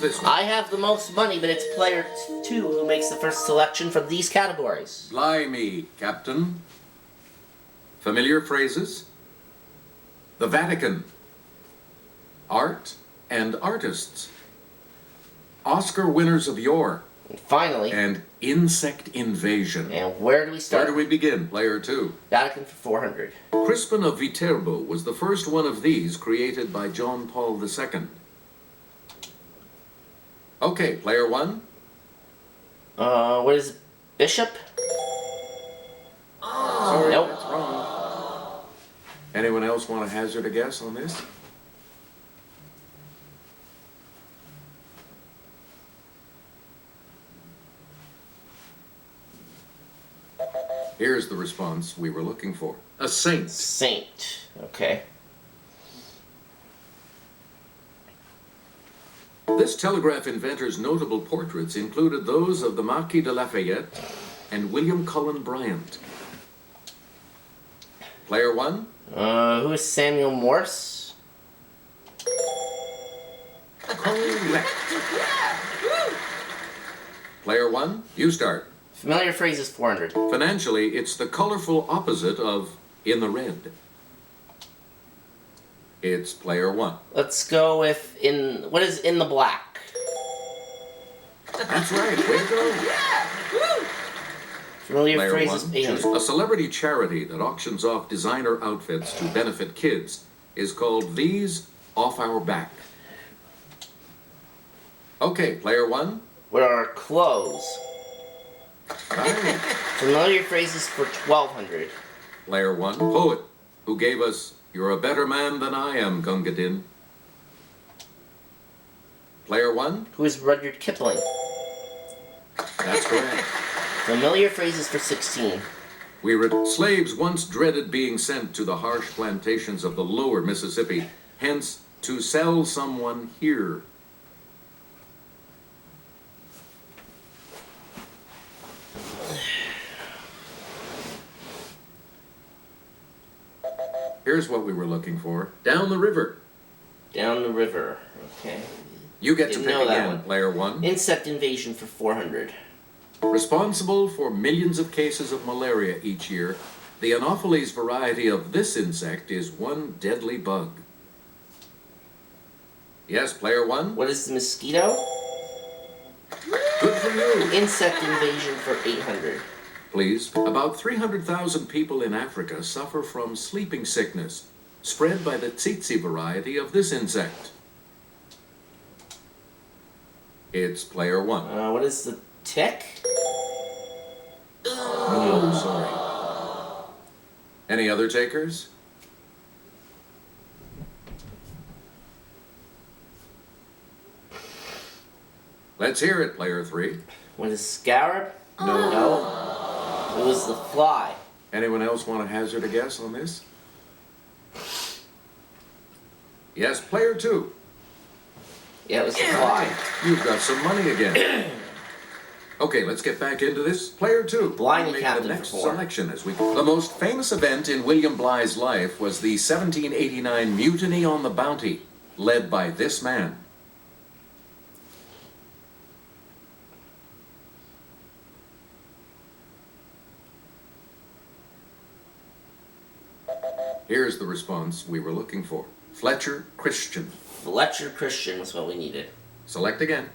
This one. I have the most money, but it's player 2 who makes the first selection from these categories. Blimey, Captain. Familiar phrases? The Vatican. Art and artists. Oscar winners of yore. And finally, And insect invasion. and where do we start? Where do we begin, player 2? Vatican for 400. Crispin of Viterbo was the first one of these created by John Paul II. Okay, player 1. What is it? Bishop? Sorry, Nope. that's wrong. Anyone else want to hazard a guess on this? Here's the response we were looking for. A saint. Saint. Okay. This telegraph inventor's notable portraits included those of the Marquis de Lafayette and William Cullen Bryant. Player 1. Who is Samuel Morse? Correct. Player 1, you start. Familiar phrase is 400. Financially, it's the colorful opposite of in the red. It's player 1. Let's go with what is in the black? That's right, way to go. Familiar Player phrase 1, is 800. a celebrity charity that auctions off designer outfits to benefit kids is called These Off Our Back. Okay, player 1. What are clothes? Right. Familiar phrases for 1200. Player 1, poet, who gave us You're a Better Man Than I Am, Gunga Din. Player 1. Who is Rudyard Kipling? That's correct. Familiar phrases for 16. Slaves once dreaded being sent to the harsh plantations of the lower Mississippi, hence, to sell someone here. Here's what we were looking for. Down the river. Down the river. Okay. You get to Didn't pick know that again, one. player 1. Insect invasion for 400. Responsible for millions of cases of malaria each year, the Anopheles variety of this insect is one deadly bug. Yes, player 1? What is the mosquito? Good for you. Insect invasion for 800. Please. About 300,000 people in Africa suffer from sleeping sickness, spread by the tsetse variety of this insect. It's player 1. What is the tick? Oh, sorry. Any other takers? Let's hear it, player 3. What is scarab? No. No. It was the fly. Anyone else want to hazard a guess on this? Yes, player 2. Yeah, it was the fly. You've got some money again. Okay, let's get back into this. Player 2. Blind Make captain the next for 4. selection as we. The most famous event in William Bligh's life was the 1789 Mutiny on the Bounty, led by this man. Here's the response we were looking for. Fletcher Christian. Fletcher Christian was what we needed. Select again.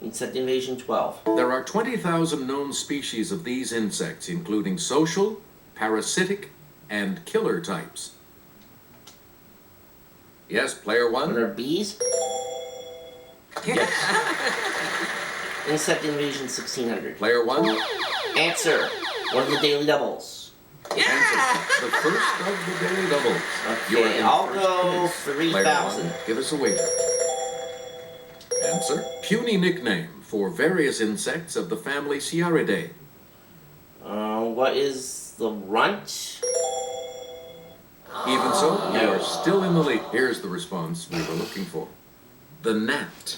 Insect invasion 12. There are 20,000 known species of these insects, including social, parasitic, and killer types. Yes, player What 1? are bees? Yes. Insect invasion 1600. Player 1? Answer. What are the daily doubles? Answer. The first of the daily doubles. You are Okay, in I'll first go place. Player 3,000. 1, give us a wager. Answer. Puny nickname for various insects of the family Sciaridae. What is the runt? Even so, you No. are still in the lead. Here's the response we were looking for. The gnat.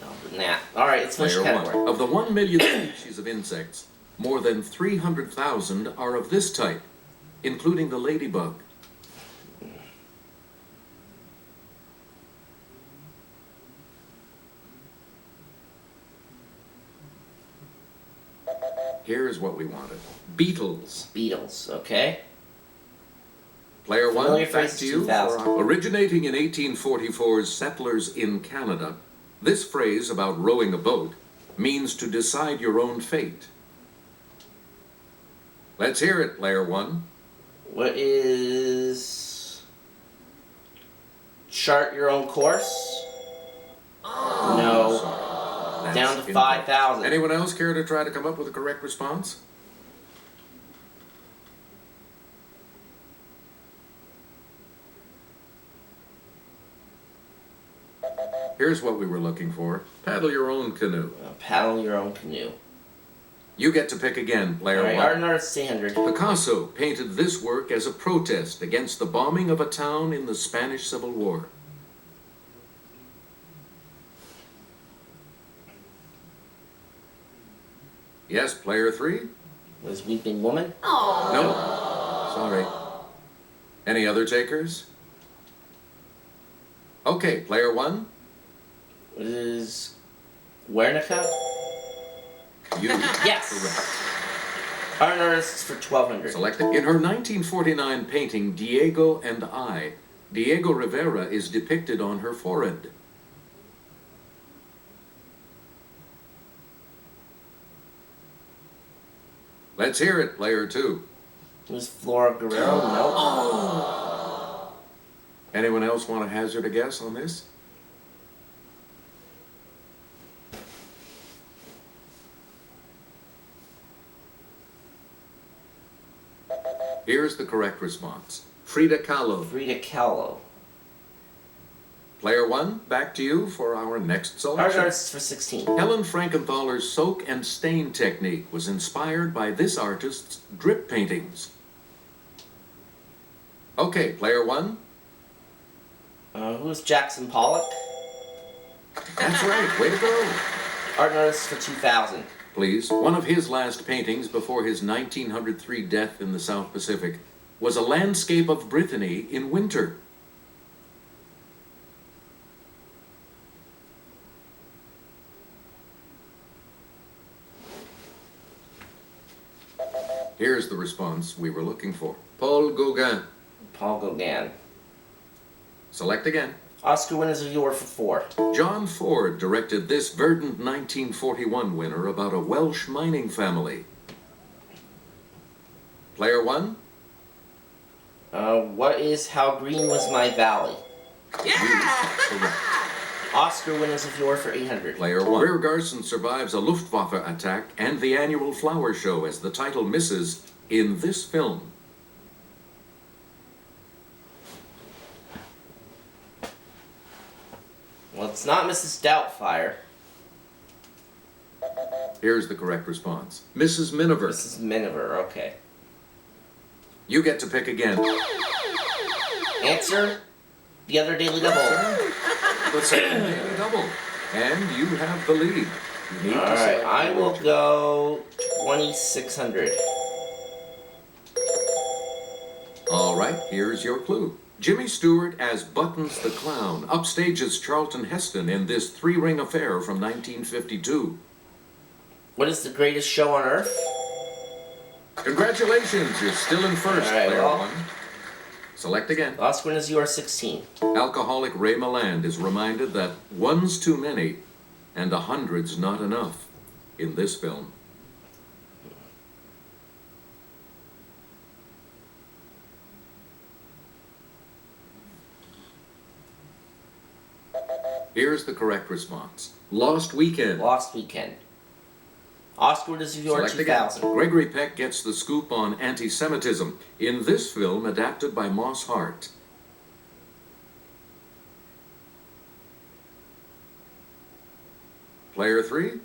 Oh, the gnat. Alright, let's finish the Player category. 1. Of the 1 million species of insects, more than 300,000 are of this type, including the ladybug. Here's what we wanted. Beatles. Beatles, okay. Player one, Familiar back phrase to you. 2000. Originating in 1844's Settlers in Canada, this phrase about rowing a boat means to decide your own fate. Let's hear it, player one. What is... chart your own course? No. That's Down to incorrect. 5,000. Anyone else care to try to come up with a correct response? Here's what we were looking for. Paddle your own canoe. Paddle your own canoe. You get to pick again, player Alright, one. art and artist 800. Picasso painted this work as a protest against the bombing of a town in the Spanish Civil War. Yes, player three? Was Weeping Woman? No. Sorry. Any other takers? Okay, player one. What is... Guernica? You. Yes! Correct. Art and artists for 1,200. Selected. In her 1949 painting, Diego and I, Diego Rivera is depicted on her forehead. Let's hear it, player two. Was Flora Guerrero? No. Anyone else want to hazard a guess on this? Here's the correct response. Frida Kahlo. Frida Kahlo. Player one, back to you for our next Art selection. artists for 16. Helen Frankenthaler's soak and stain technique was inspired by this artist's drip paintings. Okay, player one. Who's Jackson Pollock? That's right, way to go. Art and artists for 2,000. Please, one of his last paintings before his 1903 death in the South Pacific was a landscape of Brittany in winter. Here's the response we were looking for. Paul Gauguin. Paul Gauguin. Select again. Oscar winners of Yore for 4. John Ford directed this verdant 1941 winner about a Welsh mining family. Player one. What is How Green Was My Valley? Correct. Oscar winners of Yore for 800. Player one. Greer Garson survives a Luftwaffe attack and the annual flower show as the title misses in this film. Well, it's not Mrs. Doubtfire. Here's the correct response. Mrs. Miniver. Mrs. Miniver, okay. You get to pick again. Answer, the other Daily Double. The second daily double. And you have the lead. You need to Alright, select I the will origin. go 2,600. All right, here's your clue. Jimmy Stewart as Buttons the Clown upstages Charlton Heston in this three-ring affair from 1952. What is the greatest show on earth? Congratulations, you're still in first, All right, player well. one. Select again. Last winners you are 16. Alcoholic Ray Milland is reminded that one's too many and 100's not enough in this film. Here's the correct response. Lost Weekend. Lost Weekend. Oscar winners of Yore Select again. 2,000. Gregory Peck gets the scoop on anti-Semitism in this film adapted by Moss Hart. Player three.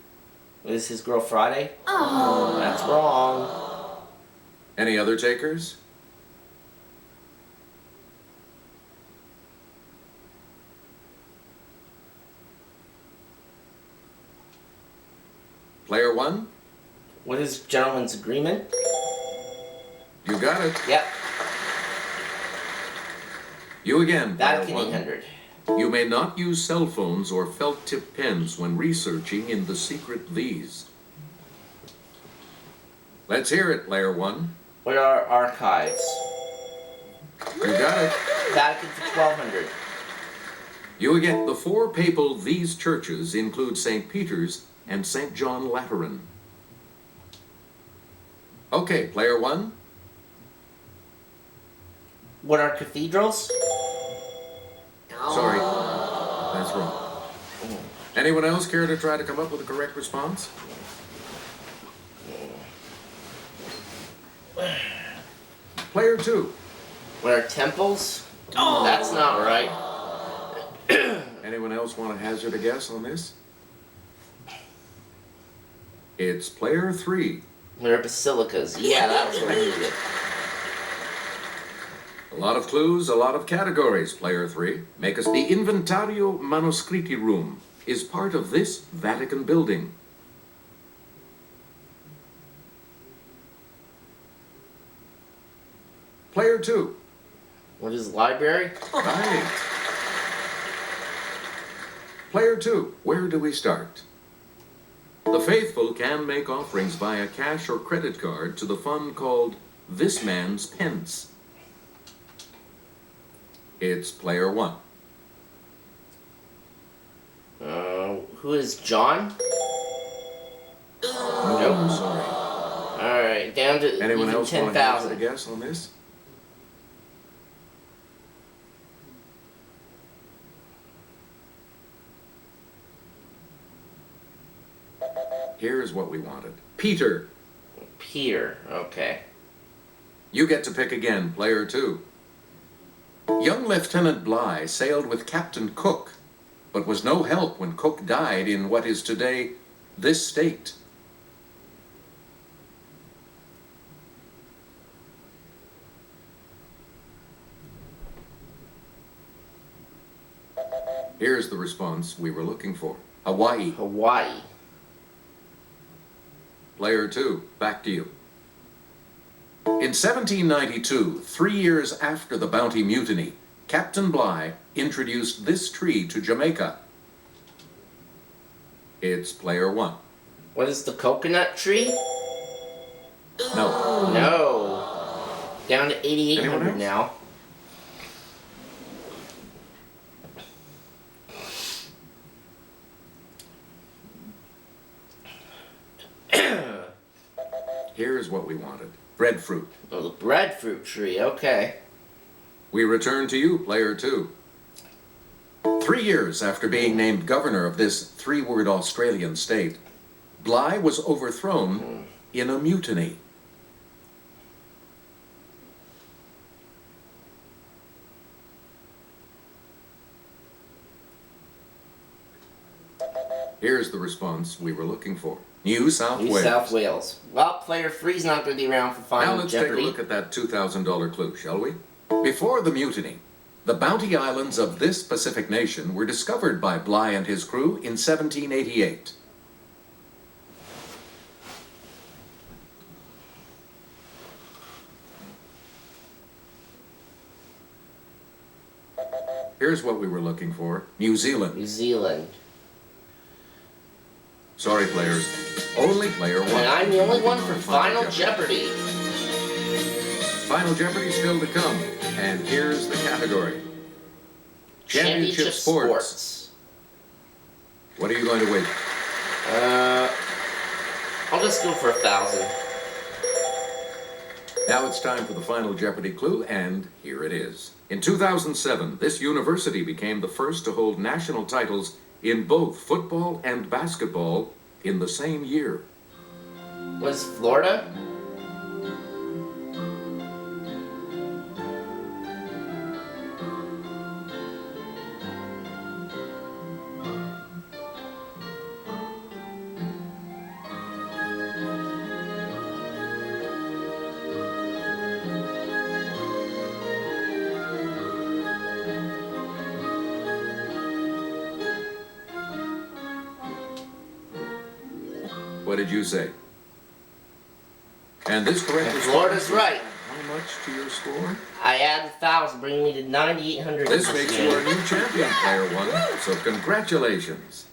What is His Girl Friday? Oh, that's wrong. Any other takers? Player one. What is Gentleman's Agreement? You got it. Yep, You again. player Vatican one. 800. You may not use cell phones or felt-tip pens when researching in the secret these. Let's hear it, player one. What are archives? You got it. Vatican for 1200. You get the four papal these churches include St. Peter's and St. John Lateran. Okay, player one. What are cathedrals? Sorry, that's wrong. Anyone else care to try to come up with a correct response? Player two. What are temples? Oh, that's not right. Anyone else want to hazard a guess on this? It's player three. What are basilicas? Yeah, that was what I needed. A lot of clues, a lot of categories, player three. Make us the Inventario Manoscritti room is part of this Vatican building. Player two. What is library? Right. Player two, where do we start? The faithful can make offerings via cash or credit card to the fund called This Man's Pence. It's player one. Who is John? No, sorry. Alright, down to Anyone even else want to hazard a 10,000. guess on this? Here's what we wanted. Peter, Peter, okay. you get to pick again, player two. Young Lieutenant Bligh sailed with Captain Cook, but was no help when Cook died in what is today this state. Here's the response we were looking for. Hawaii. Hawaii. Player two, back to you. In 1792, 3 years after the Bounty Mutiny, Captain Bligh introduced this tree to Jamaica. It's player one. What is the coconut tree? No. No. Down to 8,800 Anyone now. Here's what we wanted. Breadfruit. Oh, the breadfruit tree, okay. We return to you, player two. 3 years after being named governor of this three-word Australian state, Bligh was overthrown in a mutiny. Here's the response we were looking for. New South New Wales. South Wales. Well, player three's not going to be around for Now Final let's Jeopardy. take a look at that $2,000 clue, shall we? Before the mutiny, the Bounty Islands of this Pacific nation were discovered by Bligh and his crew in 1788. Here's what we were looking for. New Zealand. New Zealand. Sorry, players. Only player one. And I'm the only one for Final Jeopardy. Final Jeopardy still to come. And here's the category. Championship Sports. What are you going to win? I'll just go for 1,000. Now it's time for the Final Jeopardy clue, and here it is. In 2007, this university became the first to hold national titles in both football and basketball in the same year. Was Florida? What did you say? And this correct And response Florida's is right. How much to your score? I add 1,000, bringing me to 9,800. This makes you our new champion, player one. So congratulations.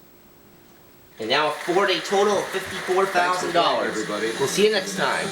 and now afford a total of $54,000. everybody. We'll see you next time.